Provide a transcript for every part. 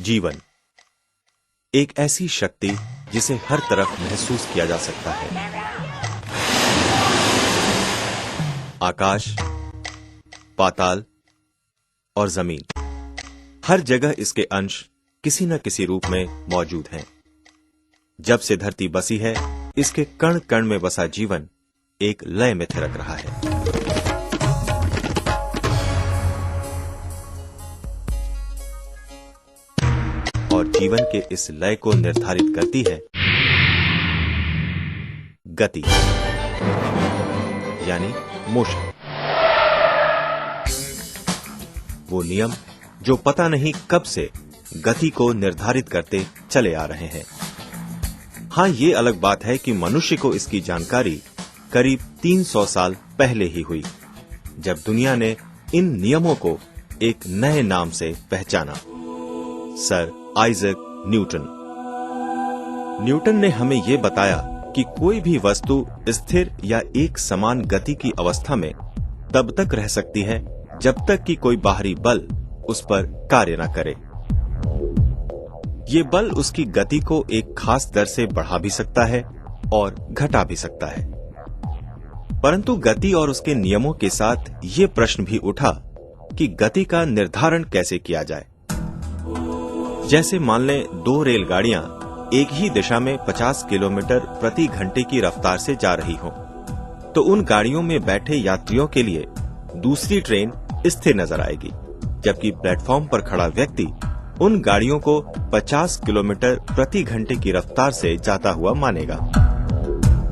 जीवन एक ऐसी शक्ति जिसे हर तरफ महसूस किया जा सकता है। आकाश, पाताल और जमीन, हर जगह इसके अंश किसी न किसी रूप में मौजूद हैं। जब से धरती बसी है, इसके कण कण में बसा जीवन एक लय में थिरक रहा है। और जीवन के इस लय को निर्धारित करती है गति, यानी मोशन। वो नियम जो पता नहीं कब से गति को निर्धारित करते चले आ रहे हैं। हां, ये अलग बात है कि मनुष्य को इसकी जानकारी करीब 300 साल पहले ही हुई, जब दुनिया ने इन नियमों को एक नए नाम से पहचाना। Sir Isaac Newton. न्यूटन ने हमें यह बताया कि कोई भी वस्तु स्थिर या एक समान गति की अवस्था में तब तक रह सकती है जब तक कि कोई बाहरी बल उस पर कार्य न करे। ये बल उसकी गति को एक खास दर से बढ़ा भी सकता है और घटा भी सकता है। परंतु गति और उसके नियमों के साथ ये प्रश्न भी उठा कि गति का निर्धारण कैसे किया जाए। जैसे मान लें 2 रेलगाड़ियां एक ही दिशा में 50 किलोमीटर प्रति घंटे की रफ्तार से जा रही हों, तो उन गाड़ियों में बैठे यात्रियों के लिए दूसरी ट्रेन स्थिर नजर आएगी, जबकि प्लेटफॉर्म पर खड़ा व्यक्ति उन गाड़ियों को 50 किलोमीटर प्रति घंटे की रफ्तार से जाता हुआ मानेगा।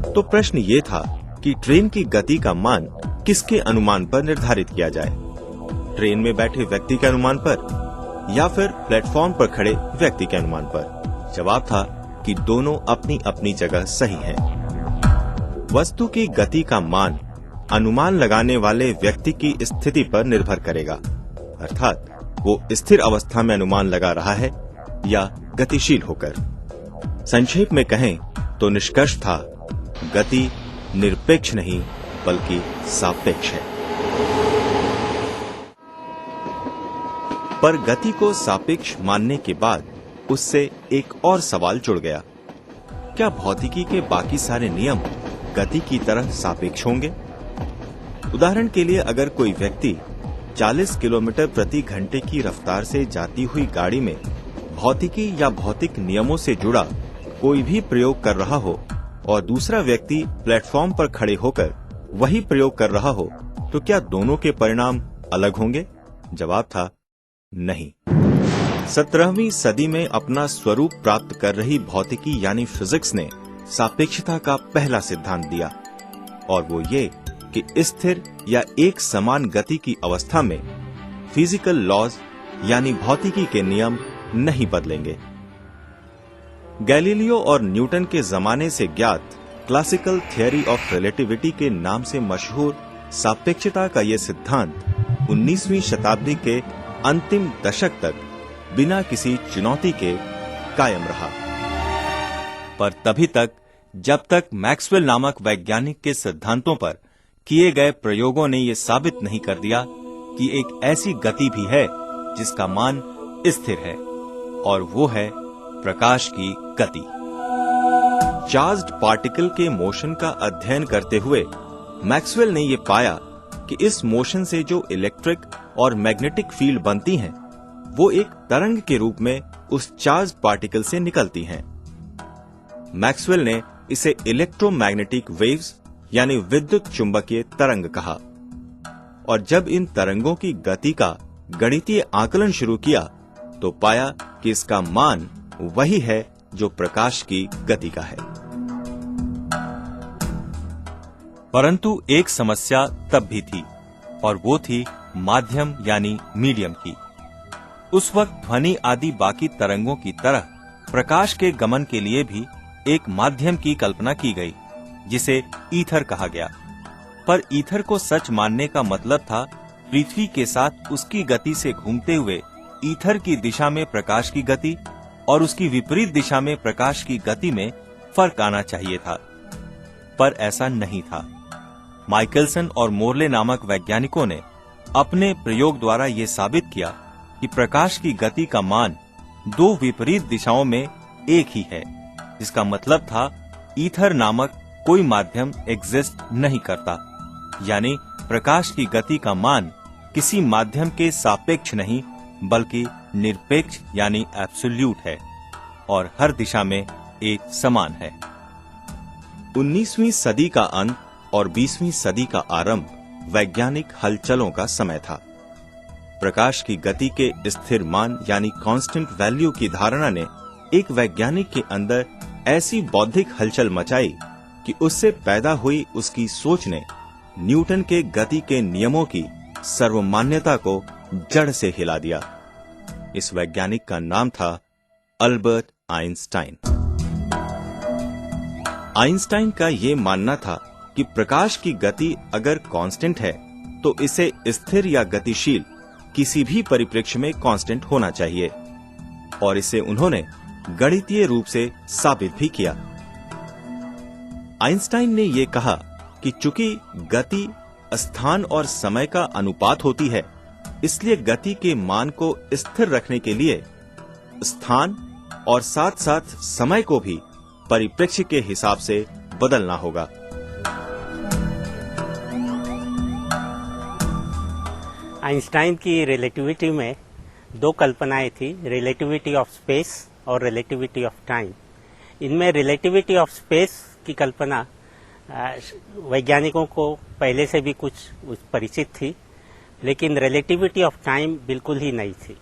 तो प्रश्न ये था कि ट्रेन की गति का मान किसके अनुमान पर निर्धारित किया जाए, ट्रेन में बैठे व्यक्ति के अनुमान पर या फिर प्लेटफॉर्म पर खड़े व्यक्ति के अनुमान पर। जवाब था कि दोनों अपनी अपनी जगह सही हैं। वस्तु की गति का मान अनुमान लगाने वाले व्यक्ति की स्थिति पर निर्भर करेगा, अर्थात वो स्थिर अवस्था में अनुमान लगा रहा है या गतिशील होकर। संक्षेप में कहें तो निष्कर्ष था, गति निरपेक्ष नहीं बल्कि सापेक्ष है। पर गति को सापेक्ष मानने के बाद उससे एक और सवाल जुड़ गया, क्या भौतिकी के बाकी सारे नियम गति की तरह सापेक्ष होंगे? उदाहरण के लिए अगर कोई व्यक्ति 40 किलोमीटर प्रति घंटे की रफ्तार से जाती हुई गाड़ी में भौतिकी या भौतिक नियमों से जुड़ा कोई भी प्रयोग कर रहा हो और दूसरा व्यक्ति प्लेटफॉर्म पर खड़े होकर वही प्रयोग कर रहा हो, तो क्या दोनों के परिणाम अलग होंगे? जवाब था नहीं। 17वीं सदी में अपना स्वरूप प्राप्त कर रही भौतिकी यानी फिजिक्स ने सापेक्षता का पहला सिद्धांत दिया, और वो ये कि स्थिर या एक समान गति की अवस्था में फिजिकल लॉज यानी भौतिकी के नियम नहीं बदलेंगे। गैलीलियो और न्यूटन के जमाने से ज्ञात क्लासिकल थियरी ऑफ रिलेटिविटी के नाम से मशहूर सापेक्षता का यह सिद्धांत 19वीं शताब्दी के अंतिम दशक तक बिना किसी चुनौती के कायम रहा। पर तभी तक जब तक मैक्सवेल नामक वैज्ञानिक के सिद्धांतों पर किए गए प्रयोगों ने यह साबित नहीं कर दिया कि एक ऐसी गति भी है जिसका मान स्थिर है, और वो है प्रकाश की गति। चार्ज्ड पार्टिकल के मोशन का अध्ययन करते हुए मैक्सवेल ने यह पाया कि इस मोशन से जो इलेक्ट्रिक और मैग्नेटिक फील्ड बनती हैं, वो एक तरंग के रूप में उस चार्ज पार्टिकल से निकलती हैं। मैक्सवेल ने इसे इलेक्ट्रोमैग्नेटिक वेव्स यानी विद्युत चुंबकीय तरंग कहा, और जब इन तरंगों की गति का गणितीय आकलन शुरू किया तो पाया कि इसका मान वही है जो प्रकाश की गति का है। परंतु एक समस्या तब भी थी, और वो थी माध्यम यानी मीडियम की। उस वक्त ध्वनि आदि बाकी तरंगों की तरह प्रकाश के गमन के लिए भी एक माध्यम की कल्पना की गई, जिसे ईथर कहा गया। पर ईथर को सच मानने का मतलब था पृथ्वी के साथ उसकी गति से घूमते हुए ईथर की दिशा में प्रकाश की गति और उसकी विपरीत दिशा में प्रकाश की गति में फर्क आना चाहिए था, पर ऐसा नहीं था। माइकलसन और मोरले नामक वैज्ञानिकों ने अपने प्रयोग द्वारा ये साबित किया कि प्रकाश की गति का मान दो विपरीत दिशाओं में एक ही है, जिसका मतलब था ईथर नामक कोई माध्यम एग्जिस्ट नहीं करता, यानी प्रकाश की गति का मान किसी माध्यम के सापेक्ष नहीं बल्कि निरपेक्ष यानी एब्सोल्यूट है और हर दिशा में एक समान है। 19वीं सदी का अंत और 20वीं सदी का आरंभ वैज्ञानिक हलचलों का समय था। प्रकाश की गति के स्थिर मान यानी कांस्टेंट वैल्यू की धारणा ने एक वैज्ञानिक के अंदर ऐसी बौद्धिक हलचल मचाई कि उससे पैदा हुई उसकी सोच ने न्यूटन के गति के नियमों की सर्वमान्यता को जड़ से हिला दिया। इस वैज्ञानिक का नाम था अल्बर्ट आइंस्टाइन। आइंस्टाइन का यह मानना था कि प्रकाश की गति अगर कांस्टेंट है तो इसे स्थिर या गतिशील किसी भी परिप्रेक्ष्य में कांस्टेंट होना चाहिए, और इसे उन्होंने गणितीय रूप से साबित भी किया। आइंस्टाइन ने यह कहा कि चूंकि गति स्थान और समय का अनुपात होती है, इसलिए गति के मान को स्थिर रखने के लिए स्थान और साथ साथ समय को भी परिप्रेक्ष्य के हिसाब से बदलना होगा। आइंस्टाइन की रिलेटिविटी में दो कल्पनाएं थी, रिलेटिविटी ऑफ स्पेस और रिलेटिविटी ऑफ टाइम। इनमें रिलेटिविटी ऑफ स्पेस की कल्पना वैज्ञानिकों को पहले से भी कुछ परिचित थी, लेकिन रिलेटिविटी ऑफ टाइम बिल्कुल ही नई थी।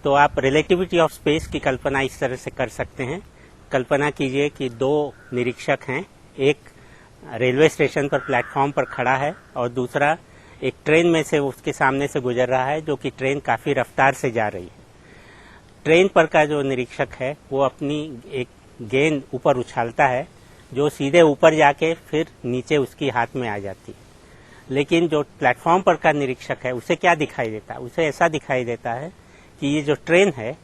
तो आप रिलेटिविटी ऑफ स्पेस की कल्पना इस तरह से कर सकते हैं। कल्पना कीजिए कि दो निरीक्षक हैं, एक रेलवे स्टेशन पर प्लेटफॉर्म पर खड़ा है और दूसरा एक ट्रेन में से उसके सामने से गुजर रहा है, जो कि ट्रेन काफी रफ्तार से जा रही है। ट्रेन पर का जो निरीक्षक है वो अपनी एक गेंद ऊपर उछालता है, जो सीधे ऊपर जाके फिर नीचे उसकी हाथ में आ जाती है। लेकिन जो प्लेटफॉर्म पर का निरीक्षक है उसे क्या दिखाई देता है? उसे ऐसा दिखाई देता है कि ये जो ट्रेन है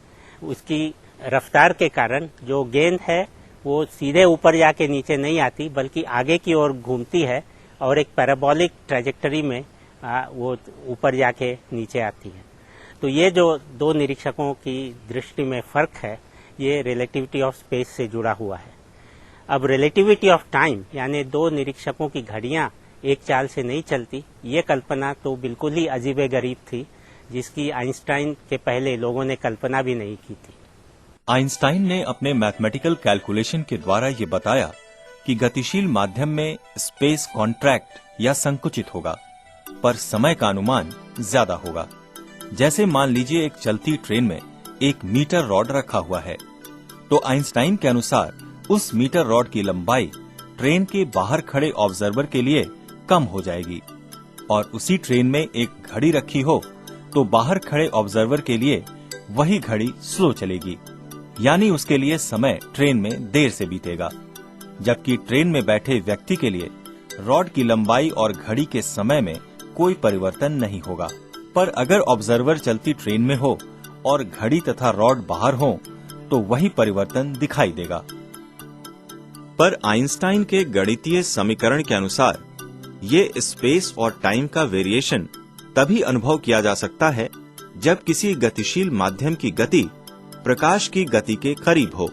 उसकी रफ्तार के कारण जो गेंद है वो सीधे ऊपर जाके नीचे नहीं आती, बल्कि आगे की ओर घूमती है और एक पैराबोलिक ट्रैजेक्टरी में वो ऊपर जाके नीचे आती है। तो ये जो दो निरीक्षकों की दृष्टि में फर्क है, ये रिलेटिविटी ऑफ स्पेस से जुड़ा हुआ है। अब रिलेटिविटी ऑफ टाइम यानी दो निरीक्षकों की घड़ियां एक चाल से नहीं चलती, ये कल्पना तो बिल्कुल ही अजीबे गरीब थी, जिसकी आइंस्टाइन के पहले लोगों ने कल्पना भी नहीं की थी। आइंस्टाइन ने अपने मैथमेटिकल कैलकुलेशन के द्वारा ये बताया कि गतिशील माध्यम में स्पेस कॉन्ट्रैक्ट या संकुचित होगा, पर समय का अनुमान ज्यादा होगा। जैसे मान लीजिए एक चलती ट्रेन में एक मीटर रॉड रखा हुआ है, तो आइंस्टाइन के अनुसार उस मीटर रॉड की लंबाई ट्रेन के बाहर खड़े ऑब्जर्वर के लिए कम हो जाएगी, और उसी ट्रेन में एक घड़ी रखी हो तो बाहर खड़े ऑब्जर्वर के लिए वही घड़ी स्लो चलेगी, यानी उसके लिए समय ट्रेन में देर से बीतेगा, जबकि ट्रेन में बैठे व्यक्ति के लिए रॉड की लंबाई और घड़ी के समय में कोई परिवर्तन नहीं होगा। पर अगर ऑब्जर्वर चलती ट्रेन में हो और घड़ी तथा रॉड बाहर हो तो वही परिवर्तन दिखाई देगा। पर आइंस्टाइन के गणितीय समीकरण के अनुसार ये स्पेस और टाइम का वेरिएशन तभी अनुभव किया जा सकता है जब किसी गतिशील माध्यम की गति प्रकाश की गति के करीब हो,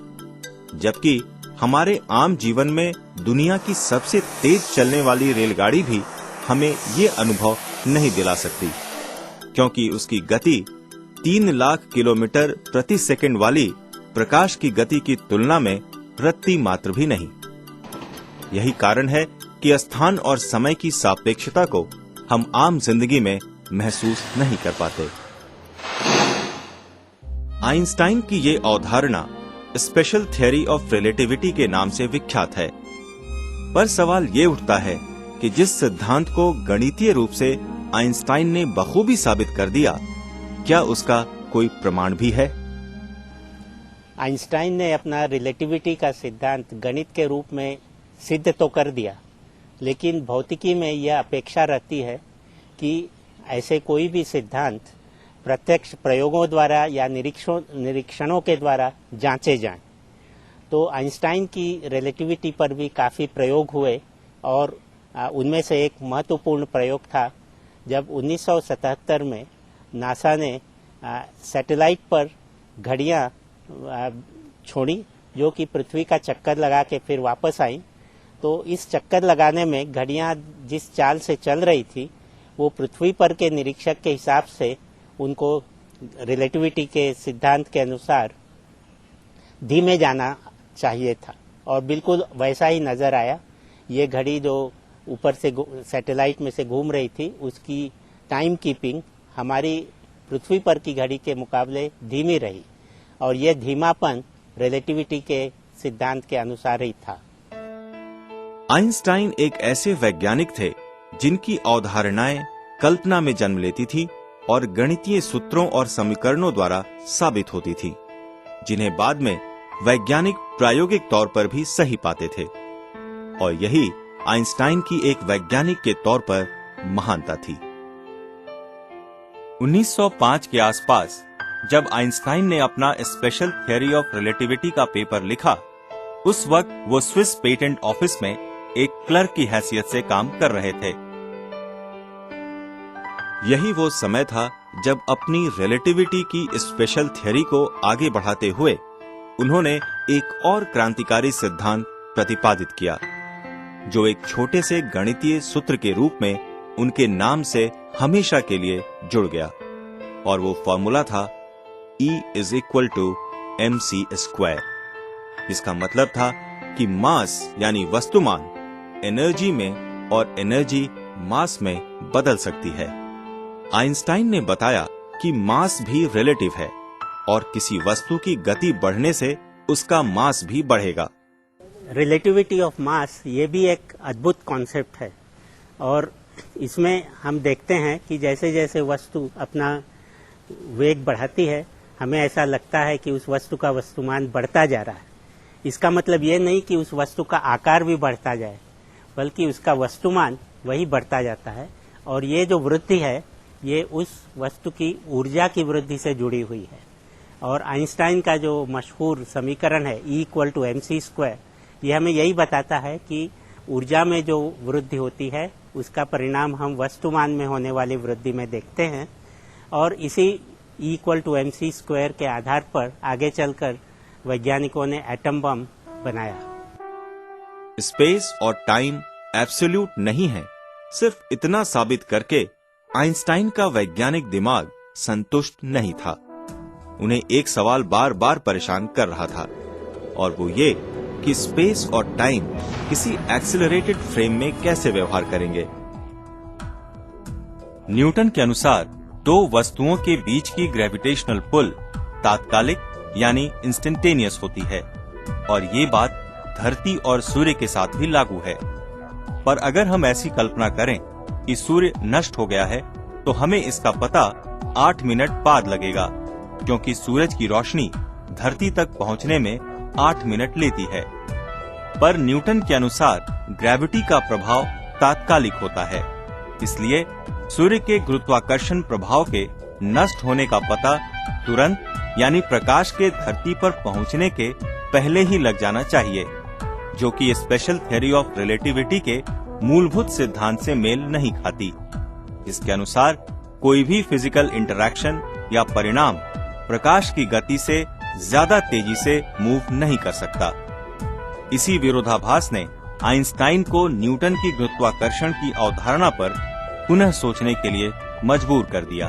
जबकि हमारे आम जीवन में दुनिया की सबसे तेज चलने वाली रेलगाड़ी भी हमें ये अनुभव नहीं दिला सकती, क्योंकि उसकी गति 3 लाख किलोमीटर प्रति सेकंड वाली प्रकाश की गति की तुलना में रत्ती मात्र भी नहीं। यही कारण है कि स्थान और समय की सापेक्षता को हम आम जिंदगी में महसूस नहीं कर पाते। आइंस्टाइन की ये अवधारणा स्पेशल थियरी ऑफ रिलेटिविटी के नाम से विख्यात है। पर सवाल ये उठता है कि जिस सिद्धांत को गणितीय रूप से आइंस्टाइन ने बखूबी साबित कर दिया, क्या उसका कोई प्रमाण भी है? आइंस्टाइन ने अपना रिलेटिविटी का सिद्धांत गणित के रूप में सिद्ध तो कर दिया, लेकिन भौतिकी में यह अपेक्षा रहती है कि ऐसे कोई भी सिद्धांत प्रत्यक्ष प्रयोगों द्वारा या निरीक्षणों के द्वारा जांचे जाएं। तो आइंस्टाइन की रिलेटिविटी पर भी काफ़ी प्रयोग हुए, और उनमें से एक महत्वपूर्ण प्रयोग था जब 1977 में नासा ने सैटेलाइट पर घड़ियां छोड़ी, जो कि पृथ्वी का चक्कर लगा के फिर वापस आई। तो इस चक्कर लगाने में घड़ियां जिस चाल से चल रही थी वो पृथ्वी पर के निरीक्षक के हिसाब से उनको रिलेटिविटी के सिद्धांत के अनुसार धीमे जाना चाहिए था, और बिल्कुल वैसा ही नजर आया। ये घड़ी जो ऊपर से सैटेलाइट में से घूम रही थी उसकी टाइम कीपिंग हमारी पृथ्वी पर की घड़ी के मुकाबले धीमी रही, और यह धीमापन रिलेटिविटी के सिद्धांत के अनुसार ही था। आइंस्टाइन एक ऐसे वैज्ञानिक थे जिनकी अवधारणाएं कल्पना में जन्म लेती थी और गणितीय सूत्रों और समीकरणों द्वारा साबित होती थी, जिन्हें बाद में वैज्ञानिक प्रायोगिक तौर पर भी सही पाते थे। और यही आइंस्टाइन की एक वैज्ञानिक के तौर पर महानता थी। 1905 के आसपास जब आइंस्टाइन ने अपना स्पेशल थियरी ऑफ रिलेटिविटी का पेपर लिखा, उस वक्त वो स्विस पेटेंट ऑफिस में एक क्लर्क की हैसियत से काम कर रहे थे। यही वो समय था जब अपनी रिलेटिविटी की स्पेशल थियरी को आगे बढ़ाते हुए उन्होंने एक और क्रांतिकारी सिद्धांत प्रतिपादित किया, जो एक छोटे से गणितीय सूत्र के रूप में उनके नाम से हमेशा के लिए जुड़ गया, और वो फॉर्मूला था E = mc²। इसका मतलब था कि मास यानी वस्तुमान एनर्जी में और एनर्जी मास में बदल सकती है। आइंस्टाइन ने बताया कि मास भी रिलेटिव है और किसी वस्तु की गति बढ़ने से उसका मास भी बढ़ेगा। रिलेटिविटी ऑफ मास ये भी एक अद्भुत कॉन्सेप्ट है, और इसमें हम देखते हैं कि जैसे जैसे वस्तु अपना वेग बढ़ाती है, हमें ऐसा लगता है कि उस वस्तु का वस्तुमान बढ़ता जा रहा है। इसका मतलब ये नहीं कि उस वस्तु का आकार भी बढ़ता जाए, बल्कि उसका वस्तुमान वही बढ़ता जाता है, और ये जो वृद्धि है ये उस वस्तु की ऊर्जा की वृद्धि से जुड़ी हुई है। और आइंस्टाइन का जो मशहूर समीकरण है E = mc², ये हमें यही बताता है कि ऊर्जा में जो वृद्धि होती है उसका परिणाम हम वस्तुमान में होने वाली वृद्धि में देखते हैं, और इसी E = mc² के आधार पर आगे चलकर वैज्ञानिकों ने एटम बम बनाया। स्पेस और टाइम एब्सोल्यूट नहीं है, सिर्फ इतना साबित करके आइंस्टाइन का वैज्ञानिक दिमाग संतुष्ट नहीं था। उन्हें एक सवाल बार बार परेशान कर रहा था, और वो ये कि स्पेस और टाइम किसी एक्सीलरेटेड फ्रेम में कैसे व्यवहार करेंगे। न्यूटन के अनुसार दो वस्तुओं के बीच की ग्रेविटेशनल पुल तात्कालिक यानी इंस्टेंटेनियस होती है, और ये बात धरती और सूर्य के साथ भी लागू है। पर अगर हम ऐसी कल्पना करें कि सूर्य नष्ट हो गया है, तो हमें इसका पता 8 मिनट बाद लगेगा, क्योंकि सूरज की रोशनी धरती तक पहुंचने में 8 मिनट लेती है। पर न्यूटन के अनुसार ग्रेविटी का प्रभाव तात्कालिक होता है, इसलिए सूर्य के गुरुत्वाकर्षण प्रभाव के नष्ट होने का पता तुरंत यानी प्रकाश के धरती पर पहुंचने के पहले ही लग जाना चाहिए, जो कि स्पेशल थियरी ऑफ रिलेटिविटी के मूलभूत सिद्धांत से मेल नहीं खाती। इसके अनुसार कोई भी फिजिकल इंटरैक्शन या परिणाम प्रकाश की गति से ज्यादा तेजी से मूव नहीं कर सकता। इसी विरोधाभास ने आइंस्टाइन को न्यूटन की गुरुत्वाकर्षण की अवधारणा पर पुनः सोचने के लिए मजबूर कर दिया।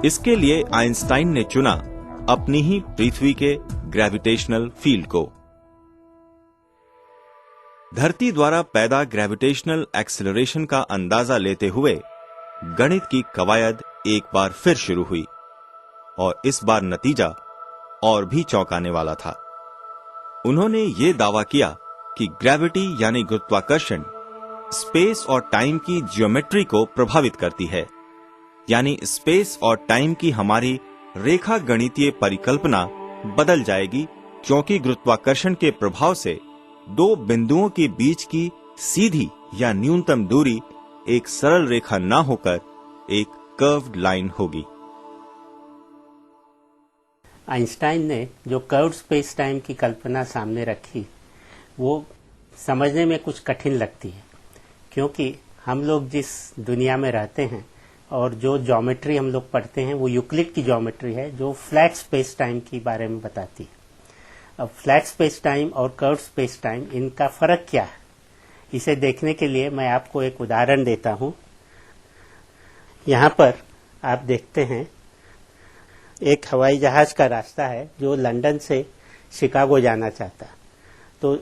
इसके लिए आइंस्टाइन ने चुना अपनी ही पृथ्वी के ग्रेविटेशनल फील्ड को। धरती द्वारा पैदा ग्रेविटेशनल एक्सेलरेशन का अंदाजा लेते हुए गणित की कवायद एक बार फिर शुरू हुई, और इस बार नतीजा और भी चौंकाने वाला था। उन्होंने ये दावा किया कि ग्रेविटी यानी गुरुत्वाकर्षण स्पेस और टाइम की ज्योमेट्री को प्रभावित करती है, यानी स्पेस और टाइम की हमारी रेखा गणितीय परिकल्पना बदल जाएगी, क्योंकि गुरुत्वाकर्षण के प्रभाव से दो बिंदुओं के बीच की सीधी या न्यूनतम दूरी एक सरल रेखा ना होकर एक कर्व्ड लाइन होगी। आइंस्टाइन ने जो कर्व्ड स्पेस टाइम की कल्पना सामने रखी वो समझने में कुछ कठिन लगती है, क्योंकि हम लोग जिस दुनिया में रहते हैं और जो ज्योमेट्री हम लोग पढ़ते हैं वो यूक्लिड की ज्योमेट्री है जो फ्लैट स्पेस टाइम के बारे में बताती है। अब फ्लैट स्पेस टाइम और कर्व स्पेस टाइम, इनका फर्क क्या है, इसे देखने के लिए मैं आपको एक उदाहरण देता हूं। यहाँ पर आप देखते हैं एक हवाई जहाज का रास्ता है जो लंदन से शिकागो जाना चाहता है। तो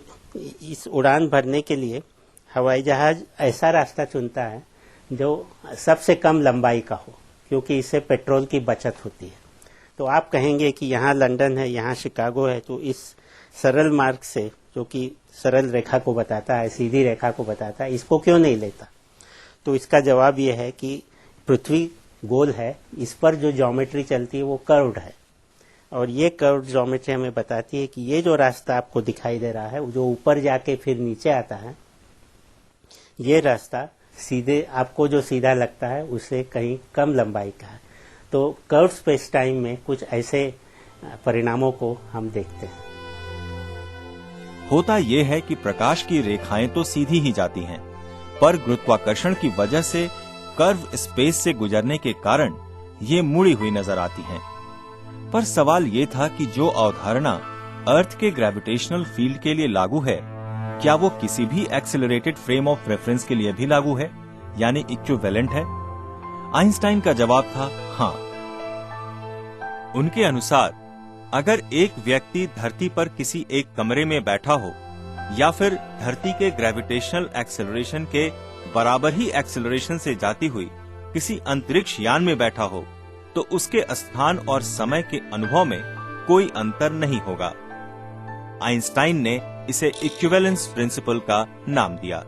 इस उड़ान भरने के लिए हवाई जहाज ऐसा रास्ता चुनता है जो सबसे कम लंबाई का हो, क्योंकि इससे पेट्रोल की बचत होती है। तो आप कहेंगे कि यहाँ लंदन है, यहाँ शिकागो है, तो इस सरल मार्ग से, जो कि सरल रेखा को बताता है, सीधी रेखा को बताता है, इसको क्यों नहीं लेता? तो इसका जवाब ये है कि पृथ्वी गोल है, इस पर जो ज्योमेट्री चलती है वो कर्व्ड है, और ये कर्व्ड ज्योमेट्री हमें बताती है कि ये जो रास्ता आपको दिखाई दे रहा है, जो ऊपर जाके फिर नीचे आता है, ये रास्ता सीधे आपको जो सीधा लगता है उससे कहीं कम लंबाई का है। तो कर्व स्पेस टाइम में कुछ ऐसे परिणामों को हम देखते हैं। होता यह है कि प्रकाश की रेखाएं तो सीधी ही जाती हैं, पर गुरुत्वाकर्षण की वजह से कर्व स्पेस से गुजरने के कारण ये मुड़ी हुई नजर आती हैं। पर सवाल ये था कि जो अवधारणा अर्थ के ग्रेविटेशनल फील्ड के लिए लागू है, क्या वो किसी भी एक्सेलरेटेड फ्रेम ऑफ रेफरेंस के लिए भी लागू है, यानी इक्विवेलेंट है? आइंस्टाइन का जवाब था हाँ। उनके अनुसार अगर एक व्यक्ति धरती पर किसी एक कमरे में बैठा हो या फिर धरती के ग्रेविटेशनल एक्सेलरेशन के बराबर ही एक्सेलरेशन से जाती हुई किसी अंतरिक्ष यान में बैठा हो, तो उसके स्थान और समय के अनुभव में कोई अंतर नहीं होगा। आइंस्टाइन ने इसे इक्विवेलेंस प्रिंसिपल का नाम दिया।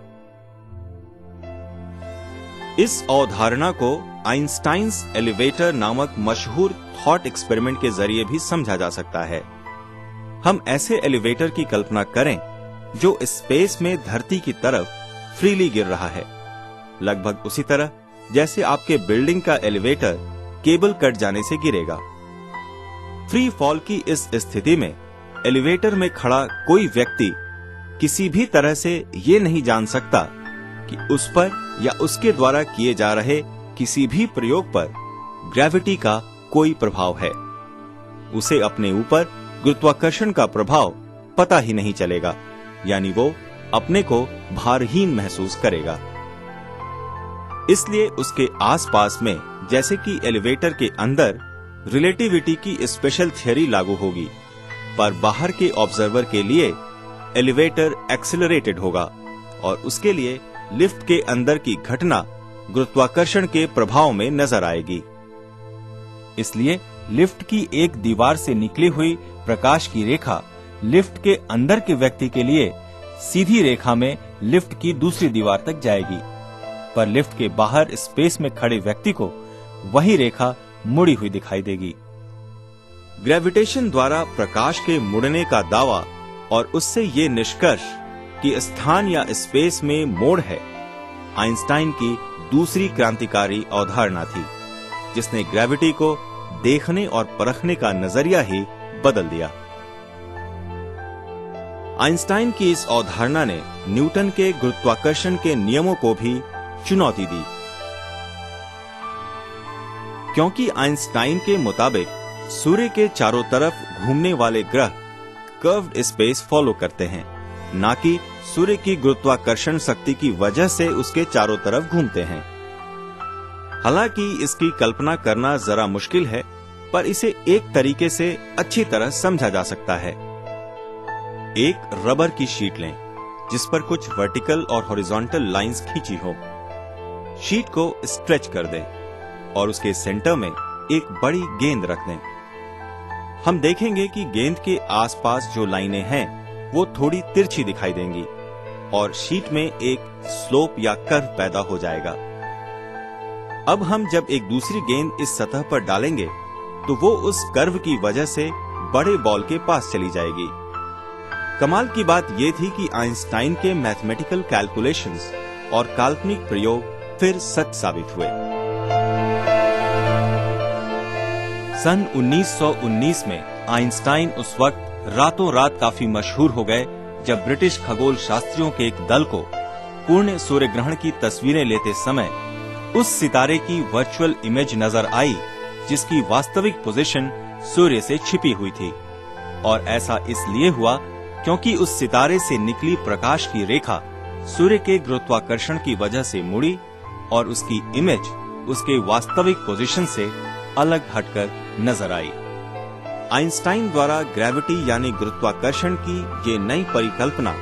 इस अवधारणा को आइंस्टाइन्स एलिवेटर नामक मशहूर थॉट एक्सपेरिमेंट के जरिए भी समझा जा सकता है। हम ऐसे एलिवेटर की कल्पना करें जो स्पेस में धरती की तरफ फ्रीली गिर रहा है, लगभग उसी तरह जैसे आपके बिल्डिंग का एलिवेटर केबल कट जाने से गिरेगा। फ्री फॉल की इस स्थिति में एलिवेटर में खड़ा कोई व्यक्ति किसी भी तरह से ये नहीं जान सकता कि उस पर या उसके द्वारा किए जा रहे किसी भी प्रयोग पर ग्रेविटी का कोई प्रभाव है। उसे अपने ऊपर गुरुत्वाकर्षण का प्रभाव पता ही नहीं चलेगा, यानी वो अपने को भारहीन महसूस करेगा। इसलिए उसके आसपास में, जैसे कि एलिवेटर के अंदर, रिलेटिविटी की स्पेशल थ्योरी लागू होगी, पर बाहर के ऑब्जर्वर के लिए एलिवेटर एक्सेलरेटेड होगा और उसके लिए लिफ्ट के अंदर की घटना गुरुत्वाकर्षण के प्रभाव में नजर आएगी। इसलिए लिफ्ट की एक दीवार से निकली हुई प्रकाश की रेखा लिफ्ट के अंदर के व्यक्ति के लिए सीधी रेखा में लिफ्ट की दूसरी दीवार तक जाएगी, पर लिफ्ट के बाहर स्पेस में खड़े व्यक्ति को वही रेखा मुड़ी हुई दिखाई देगी। ग्रेविटेशन द्वारा प्रकाश के मुड़ने का दावा और उससे ये निष्कर्ष कि स्थान या स्पेस में मोड़ है, आइंस्टाइन की दूसरी क्रांतिकारी अवधारणा थी, जिसने ग्रेविटी को देखने और परखने का नजरिया ही बदल दिया। आइंस्टाइन की इस अवधारणा ने न्यूटन के गुरुत्वाकर्षण के नियमों को भी चुनौती दी, क्योंकि आइंस्टाइन के मुताबिक सूर्य के चारों तरफ घूमने वाले ग्रह कर्व्ड स्पेस फॉलो करते हैं, ना कि सूर्य की गुरुत्वाकर्षण शक्ति की वजह से उसके चारों तरफ घूमते हैं। हालांकि इसकी कल्पना करना जरा मुश्किल है, पर इसे एक तरीके से अच्छी तरह समझा जा सकता है। एक रबर की शीट लें जिस पर कुछ वर्टिकल और हॉरिजॉन्टल लाइंस खींची हो। शीट को स्ट्रेच कर दें और उसके सेंटर में एक बड़ी गेंद रख दें। हम देखेंगे कि गेंद के आसपास जो लाइनें हैं वो थोड़ी तिरछी दिखाई देंगी और शीट में एक स्लोप या कर्व पैदा हो जाएगा। अब हम जब एक दूसरी गेंद इस सतह पर डालेंगे तो वो उस कर्व की वजह से बड़े बॉल के पास चली जाएगी। कमाल की बात ये थी कि आइंस्टाइन के मैथमेटिकल कैलकुलेशंस और काल्पनिक प्रयोग फिर सच साबित हुए। सन 1919 में आइंस्टाइन उस वक्त रातों रात काफी मशहूर हो गए जब ब्रिटिश खगोल शास्त्रियों के एक दल को पूर्ण सूर्य ग्रहण की तस्वीरें लेते समय उस सितारे की वर्चुअल इमेज नजर आई जिसकी वास्तविक पोजीशन सूर्य से छिपी हुई थी। और ऐसा इसलिए हुआ क्योंकि उस सितारे से निकली प्रकाश की रेखा सूर्य के गुरुत्वाकर्षण की वजह से मुड़ी और उसकी इमेज उसके वास्तविक पोजीशन से अलग हटकर नजर आई। आइंस्टाइन द्वारा ग्रेविटी यानी गुरुत्वाकर्षण की ये नई परिकल्पना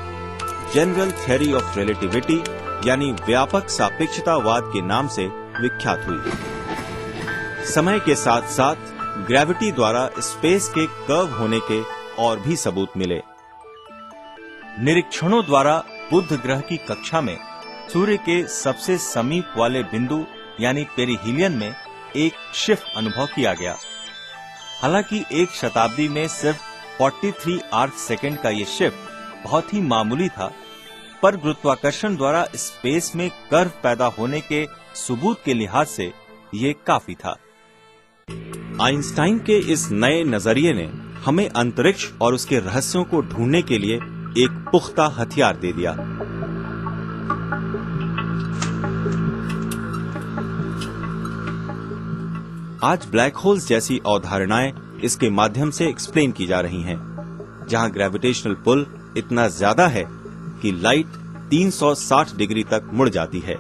जनरल थ्योरी ऑफ रिलेटिविटी यानी व्यापक सापेक्षतावाद के नाम से विख्यात हुई। समय के साथ साथ ग्रेविटी द्वारा स्पेस के कर्व होने के और भी सबूत मिले। निरीक्षणों द्वारा बुध ग्रह की कक्षा में सूर्य के सबसे समीप वाले बिंदु यानी पेरिहीलियन में एक शिफ्ट अनुभव किया गया। हालांकि एक शताब्दी में सिर्फ 43 आर्क सेकेंड का ये शिफ्ट बहुत ही मामूली था, पर गुरुत्वाकर्षण द्वारा स्पेस में कर्व पैदा होने के सबूत के लिहाज से ये काफी था। आइंस्टाइन के इस नए नजरिए ने हमें अंतरिक्ष और उसके रहस्यों को ढूंढने के लिए एक पुख्ता हथियार दे दिया। आज ब्लैक होल्स जैसी अवधारणाएं इसके माध्यम से एक्सप्लेन की जा रही हैं, जहां ग्रेविटेशनल पुल इतना ज्यादा है कि लाइट 360 डिग्री तक मुड़ जाती है,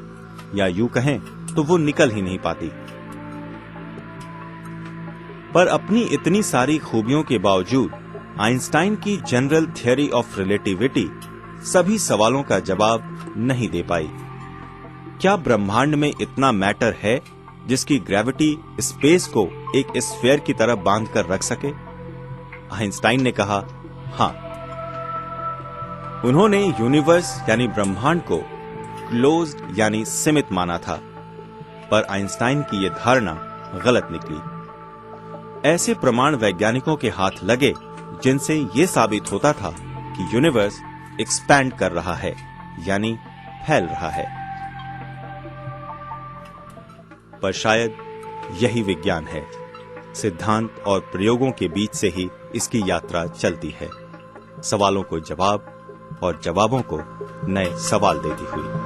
या यूं कहें तो वो निकल ही नहीं पाती। पर अपनी इतनी सारी खूबियों के बावजूद आइंस्टाइन की जनरल थ्योरी ऑफ रिलेटिविटी सभी सवालों का जवाब नहीं दे पाई। क्या ब्रह्मांड में इतना मैटर है जिसकी ग्रेविटी स्पेस को एक स्फीयर की तरह बांध कर रख सके? आइंस्टाइन ने कहा हां। उन्होंने यूनिवर्स यानी ब्रह्मांड को क्लोज्ड यानी सीमित माना था, पर आइंस्टाइन की यह धारणा गलत निकली। ऐसे प्रमाण वैज्ञानिकों के हाथ लगे जिनसे यह साबित होता था कि यूनिवर्स एक्सपैंड कर रहा है यानी फैल रहा है। पर शायद यही विज्ञान है। सिद्धांत और प्रयोगों के बीच से ही इसकी यात्रा चलती है, सवालों को जवाब और जवाबों को नए सवाल देती हुई।